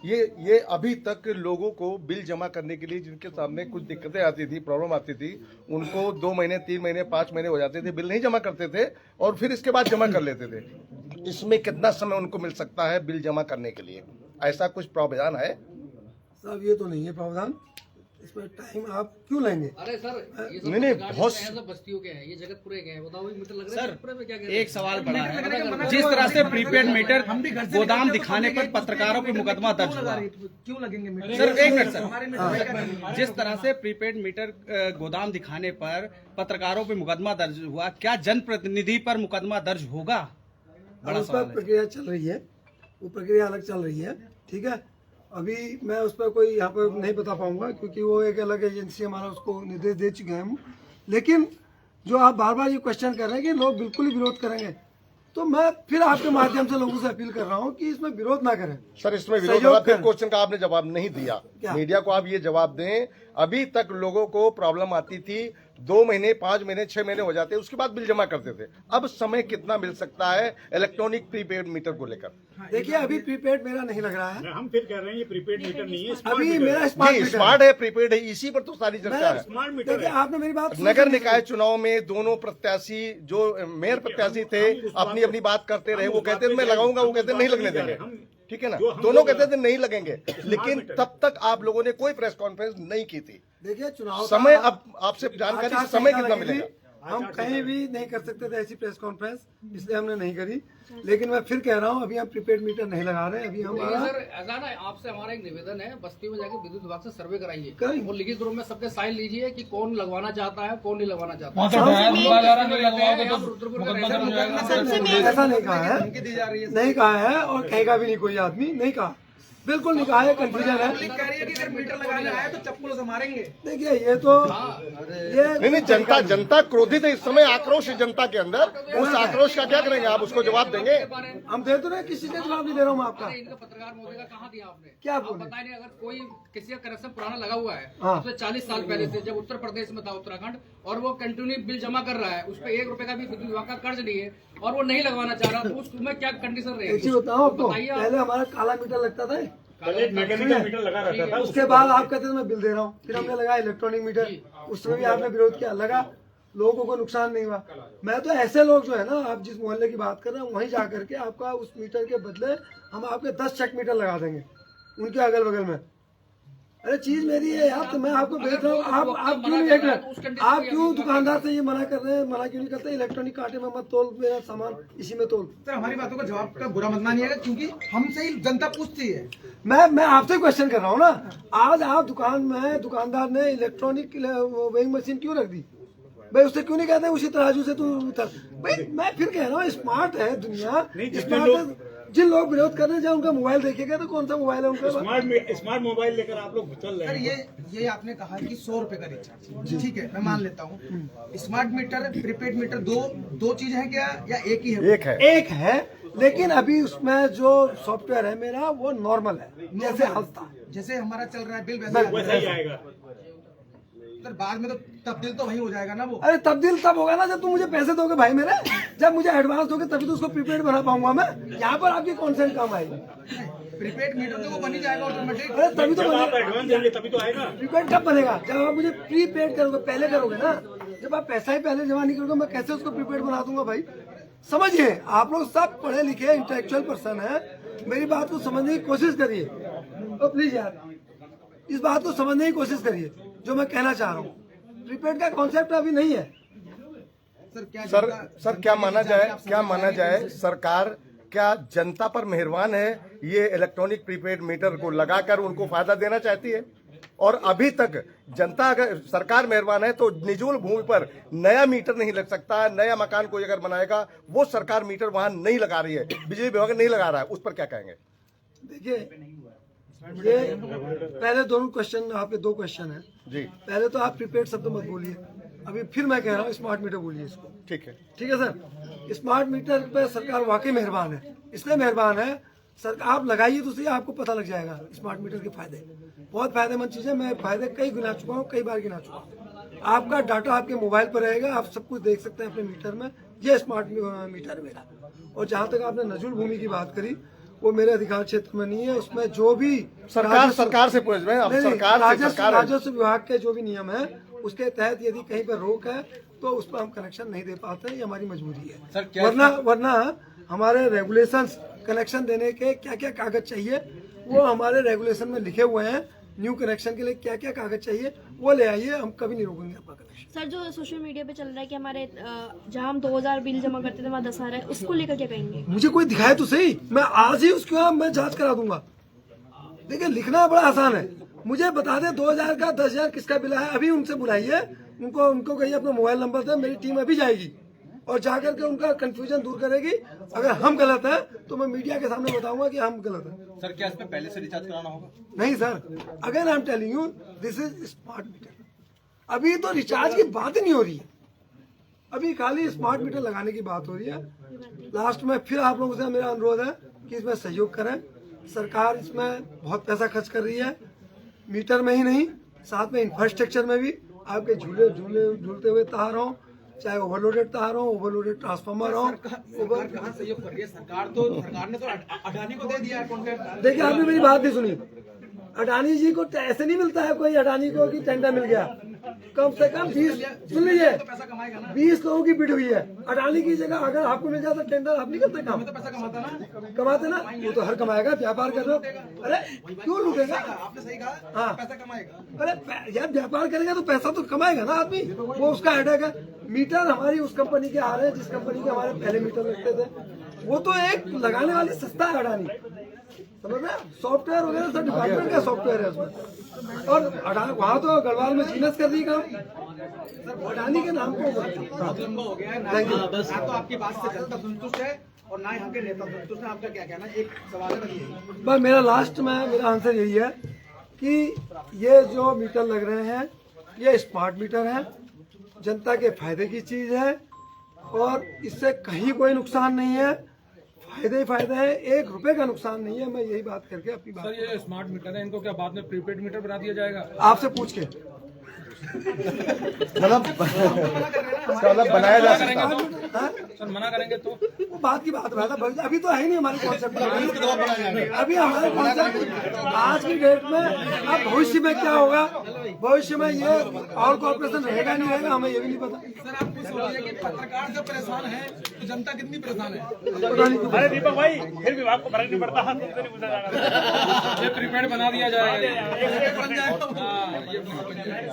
ये अभी तक लोगों को बिल जमा करने के लिए जिनके सामने कुछ दिक्कतें आती थी, प्रॉब्लम आती थी, उनको 2 महीने 3 महीने 5 महीने हो जाते थे, बिल नहीं जमा करते थे और फिर इसके बाद जमा कर लेते थे। इसमें कितना समय उनको मिल सकता है बिल जमा करने के लिए? ऐसा कुछ प्रावधान है? साहब ये तो नहीं है प्रावधान, इसमें टाइम आप क्यों लेंगे? अरे सर ये सब नहीं, बहुत बस्तियों के हैं, ये जगतपुरे के हैं, बताओ मीटर लग रहा है जगतपुरे में, क्या कह रहे हैं? एक सवाल बड़ा है, जिस तरह से प्रीपेड मीटर गोदाम दिखाने पर पत्रकारों पे मुकदमा दर्ज हुआ, क्यों लगेंगे मीटर? सर एक मिनट सर, जिस तरह से प्रीपेड मीटर गोदाम दिखाने पर पत्रकारों पे मुकदमा दर्ज हुआ, क्या जनप्रतिनिधि पर मुकदमा दर्ज होगा? बड़ा उस पर प्रक्रिया चल रही है, वो प्रक्रिया अलग चल रही है, ठीक है। अभी मैं उस पर कोई यहाँ पर नहीं बता पाऊंगा क्योंकि वो एक अलग एजेंसी हमारा उसको निर्देश दे चुके हैं हम। लेकिन जो आप बार बार ये क्वेश्चन कर रहे हैं कि लोग बिल्कुल ही विरोध करेंगे, तो मैं फिर आपके माध्यम से लोगों से अपील कर रहा हूँ कि इसमें विरोध ना करें। सर इसमें विरोध, फिर क्वेश्चन का आपने जवाब नहीं दिया, मीडिया को आप ये जवाब दें, अभी तक लोगों को प्रॉब्लम आती थी, 2 महीने 5 महीने 6 महीने हो जाते, उसके बाद बिल जमा करते थे। अब समय कितना मिल सकता है इलेक्ट्रॉनिक प्रीपेड मीटर को लेकर? देखिए अभी प्रीपेड मेरा नहीं लग रहा है, हम फिर कह रहे हैं ये प्रीपेड मीटर नहीं है, स्मार्ट अभी मीटर मेरा है। स्मार्ट है, प्रीपेड है, इसी पर तो सारी चर्चा है। स्मार्ट मीटर देखिए है। आपने मेरी बात सुनी। नगर निकाय चुनाव में दोनों प्रत्याशी जो मेयर प्रत्याशी थे अपनी अपनी बात करते रहे, वो कहते थे मैं लगाऊंगा, वो कहते नहीं लगने देंगे, ठीक है ना, दोनों कहते थे नहीं लगेंगे, लेकिन तब तक आप लोगों ने कोई प्रेस कॉन्फ्रेंस नहीं की थी। देखिए चुनाव समय अब आपसे जानकारी, समय कितना मिलेगा? हम कहीं भी नहीं कर सकते थे ऐसी प्रेस कॉन्फ्रेंस, इसलिए हमने नहीं करी। लेकिन मैं फिर कह रहा हूँ अभी हम प्रीपेड मीटर नहीं लगा रहे, अभी हम सर ऐसा ना, आपसे हमारा एक निवेदन है, बस्ती में जाकर विद्युत विभाग से सर्वे कराइए कराइए। और लिखित रूप में सबके साइन लीजिए कि कौन लगवाना चाहता है, कौन नहीं लगवाना चाहता। ऐसा नहीं कहा है, नहीं कहा है और कहेगा भी नहीं कोई आदमी, नहीं कहा, बिल्कुल नहीं कहा है, कंफ्यूजन है। कह रही है कि अगर मीटर लगाने आए तो चप्पल से मारेंगे। देखिए ये तो ये नहीं, जनता क्रोधित है इस समय, आक्रोश है जनता के अंदर। उस आक्रोश का क्या करेंगे आप? उसको जवाब देंगे? हम दे तो रहे, किसी से जवाब नहीं दे रहा हूँ मैं आपका। इनका पत्रकार महोदय का कहाँ दिया आपने? क्या आप बोले? बताए नहीं, अगर कोई किसी का कनेक्शन पुराना लगा हुआ है, हाँ। उसमें 40 साल पहले से जब उत्तर प्रदेश में था उत्तराखंड, और वो कंटिन्यू बिल जमा कर रहा है, उस पर 1 रुपए का भी विद्युत विभाग का कर्ज नहीं है और वो नहीं लगवाना चाह रहा, तो उसमें क्या कंडीशन एक रहेगी? चीज बताऊँ आपको, बताइए आप। पहले हमारा काला मीटर लगता था, पहले मैकेनिकल मीटर लगा रहता था, उसके बाद आप कहते थे मैं बिल दे रहा हूँ, फिर हमने लगाया इलेक्ट्रॉनिक मीटर, उसमें भी आपने विरोध किया, लगा, लोगों को नुकसान नहीं हुआ। मैं तो ऐसे लोग जो है ना, आप जिस मोहल्ले की बात कर रहे हैं वहीं जा करके आपका उस मीटर के बदले हम आपके 10 चेक मीटर लगा देंगे उनके अगल बगल में। अरे चीज मेरी है यार, तो मैं आपको बेच रहा हूँ, आप क्यों नहीं देख रहे? आप क्यों दुकानदार से ये मना कर रहे हैं? मना क्यों नहीं करते? इलेक्ट्रॉनिक कांटे में मत तोल, मेरा सामान इसी में तोल। सर हमारी बातों का जवाब का बुरा मत मानिएगा, क्योंकि हमसे ही जनता पूछती है। मैं आपसे क्वेश्चन कर रहा हूँ ना, आज आप दुकान में दुकानदार ने इलेक्ट्रॉनिक वेइंग मशीन क्यों रख दी भाई? उससे क्यों नहीं कहते उसी तराजू से तू उतर भाई? मैं फिर कह रहा हूँ स्मार्ट है दुनिया, स्मार्ट है। जिन लोग विरोध कर रहे हैं जब उनका मोबाइल देखेगा तो कौन सा मोबाइल है उनका? स्मार्ट मोबाइल लेकर आप लोग चल रहे सर हैं। ये आपने कहा कि 100 रुपए का रिचार्ज, ठीक है मैं मान लेता हूँ। स्मार्ट मीटर प्रीपेड मीटर दो चीज है क्या, या एक ही है? एक है, लेकिन अभी उसमें जो सॉफ्टवेयर है मेरा वो नॉर्मल है, जैसे हंसता, जैसे हमारा चल रहा है बिल वैसा ही आएगा। सर बाद में तो तब्दील तो वही हो जाएगा ना वो। अरे तब्दील तब होगा ना जब तुम मुझे पैसे दोगे भाई मेरे, जब मुझे एडवांस दोगे तभी तो उसको प्रीपेड बना पाऊंगा मैं। यहाँ पर आपकी कॉन्सेंट काम आएगी। प्रीपेड मीटर तो वो बन ही जाएगा ऑटोमेटिक। अरे तभी तो जब आप बनेगा। एडवांस देंगे तभी तो आएगा। प्रीपेड कब बनेगा? जब आप मुझे प्रीपेड करोगे, पहले करोगे ना। जब आप पैसा ही पहले जमा नहीं करोगे मैं कैसे उसको प्रीपेड बना दूंगा भाई? समझिए, आप लोग सब पढ़े लिखे इंटेलेक्चुअल पर्सन है, मेरी बात को समझने की कोशिश करिए। तो प्लीज यार इस बात को समझने की कोशिश करिए जो मैं कहना चाह रहा हूँ। प्रीपेड का कॉन्सेप्ट अभी नहीं है। सर क्या माना जाए सरकार क्या जनता पर मेहरबान है? ये इलेक्ट्रॉनिक प्रीपेड मीटर को लगाकर उनको फायदा देना चाहती है, और अभी तक जनता, अगर सरकार मेहरबान है तो निजूल भूमि पर नया मीटर नहीं लग सकता। नया मकान कोई अगर बनाएगा वो सरकार मीटर वहां नहीं लगा रही है, बिजली विभाग नहीं लगा रहा है, उस पर क्या कहेंगे? देखिए ये पहले दोनों क्वेश्चन, आपके 2 क्वेश्चन है जी। पहले तो आप प्रीपेड शब्द मत बोलिए, अभी फिर मैं कह रहा हूँ स्मार्ट मीटर बोलिए इसको। ठीक है सर, स्मार्ट मीटर पे सरकार वाकई मेहरबान है, इसलिए मेहरबान है सरकार। आप लगाइए तो सही, आपको पता लग जाएगा स्मार्ट मीटर के फायदे। बहुत फायदेमंद चीज है, मैं फायदे कई गिना चुका हूँ, कई बार गिना चुका हूँ। आपका डाटा आपके मोबाइल पर रहेगा, आप सब कुछ देख सकते हैं अपने मीटर में। ये स्मार्ट मीटर मेरा। और जहाँ तक आपने नजुल भूमि की बात करी, वो मेरे अधिकार क्षेत्र में नहीं है। उसमें जो भी सरकार से पूछ रहे हैं, अब राजस्व विभाग के जो भी नियम है उसके तहत यदि कहीं पर रोक है तो उस पर हम कनेक्शन नहीं दे पाते, ये हमारी मजबूरी है। वरना हमारे रेगुलेशंस कनेक्शन देने के क्या क्या कागज चाहिए वो हमारे रेगुलेशन में लिखे हुए हैं। न्यू कनेक्शन के लिए क्या क्या कागज चाहिए वो ले आइए, हम कभी नहीं रोकेंगे आपका कनेक्शन। सर जो सोशल मीडिया पे चल रहा है कि हमारे जहाँ हम 2000 बिल जमा करते थे वहाँ 10 आ रहा है, उसको लेकर क्या कहेंगे? मुझे कोई दिखाए तो सही, मैं आज ही उसको मैं जांच करा दूंगा। देखिए लिखना बड़ा आसान है, मुझे बता दे 2000 का 10,000 किसका बिल है। अभी उनसे बुलाइए, उनको कहिए अपना मोबाइल नंबर दे, मेरी टीम अभी जाएगी और जाकर के उनका कंफ्यूजन दूर करेगी। अगर हम गलत हैं तो मैं मीडिया के सामने बताऊंगा कि हम गलत हैं। सर क्या इसमें पहले से रिचार्ज कराना होगा? नहीं sir, again I am telling you this is smart meter. अभी तो रिचार्ज की बात ही नहीं हो रही है, अभी खाली स्मार्ट मीटर लगाने की बात हो रही है। लास्ट में फिर आप लोगों से मेरा अनुरोध है कि इसमें सहयोग करें। सरकार इसमें बहुत पैसा खर्च कर रही है, मीटर में ही नहीं साथ में इंफ्रास्ट्रक्चर में भी आपके झूलते हुए तार हों, चाहे ओवरलोडेड तार हो, ओवरलोडेड ट्रांसफार्मर हो। सरकार कहाँ सहयोग कर रही है? सरकार ने तो अडानी को दे दिया है कॉन्ट्रैक्ट। देखिए, आपने मेरी बात नहीं सुनी। अडानी जी को ऐसे नहीं मिलता है कोई अडानी को कि टेंडर मिल गया। कम से कम 20 सुन लीजिए, 20 लोगों की बिड हुई है। अडानी की जगह अगर आपको मिल जाता टेंडर, आप नहीं करते काम? पैसा कमाते ना, वो तो हर कमाएगा, व्यापार कर रहे हो। अरे क्यों लूटेगा? आपने सही कहा, हाँ, पैसा कमाएगा। अरे यार, व्यापार करेगा तो पैसा तो कमाएगा ना आदमी, वो उसका हेडेक है। मीटर हमारी उस कंपनी के आ रहे हैं जिस कंपनी के हमारे पहले मीटर लगते थे। वो तो एक लगाने वाली सस्ता है अडानी, समझ रहे? सॉफ्टवेयर वगैरह सब डिपार्टमेंट का सॉफ्टवेयर है उसमें। और वहाँ तो गढ़वाल में जीनस कर दी काम अडानी के नाम को। बहुत लंबा हो गया है ना, बस ना तो आपकी बात से जनता संतुष्ट है और ना यहाँ के नेता संतुष्ट है। आपका क्या कहना है? एक सवाल है बस मेरा लास्ट में मेरा आंसर यही है कि ये जो मीटर लग रहे हैं ये स्मार्ट मीटर हैं, जनता के फायदे की चीज है और इससे कहीं कोई नुकसान नहीं है, फायदे ही फायदे हैं, 1 रुपए का नुकसान नहीं है। मैं यही बात करके अपनी बात। सर, ये स्मार्ट मीटर है, इनको क्या बाद में प्रीपेड मीटर बना दिया जाएगा? आपसे पूछ के मतलब बनाया जा सकता है। सर, मना करेंगे तो वो बात की बात है, अभी तो है ही नहीं हमारे कॉन्सेप्ट में। अभी हमारे कॉन्सेप्ट आज की डेट में, अब भविष्य में क्या होगा, भविष्य में ये और कॉर्पोरेशन रहेगा नहीं रहेगा, हमें ये भी नहीं पता। सर, आप खुद सोचिए कि पत्रकार जब परेशान है तो जनता कितनी परेशान है। अरे दीपक भाई, फिर विभाग को फर्क नहीं पड़ता, तुमसे नहीं पूछा जाएगा। ये प्रीपेड बना दिया जाएगा।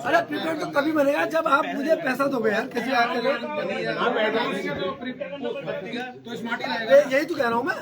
अरे प्रीपेड तो तभी बनेगा जब आप मुझे पैसा दोगे यार, किसी आके तो स्मार्ट ही रहेगा। यही तो कह रहा हूँ मैं।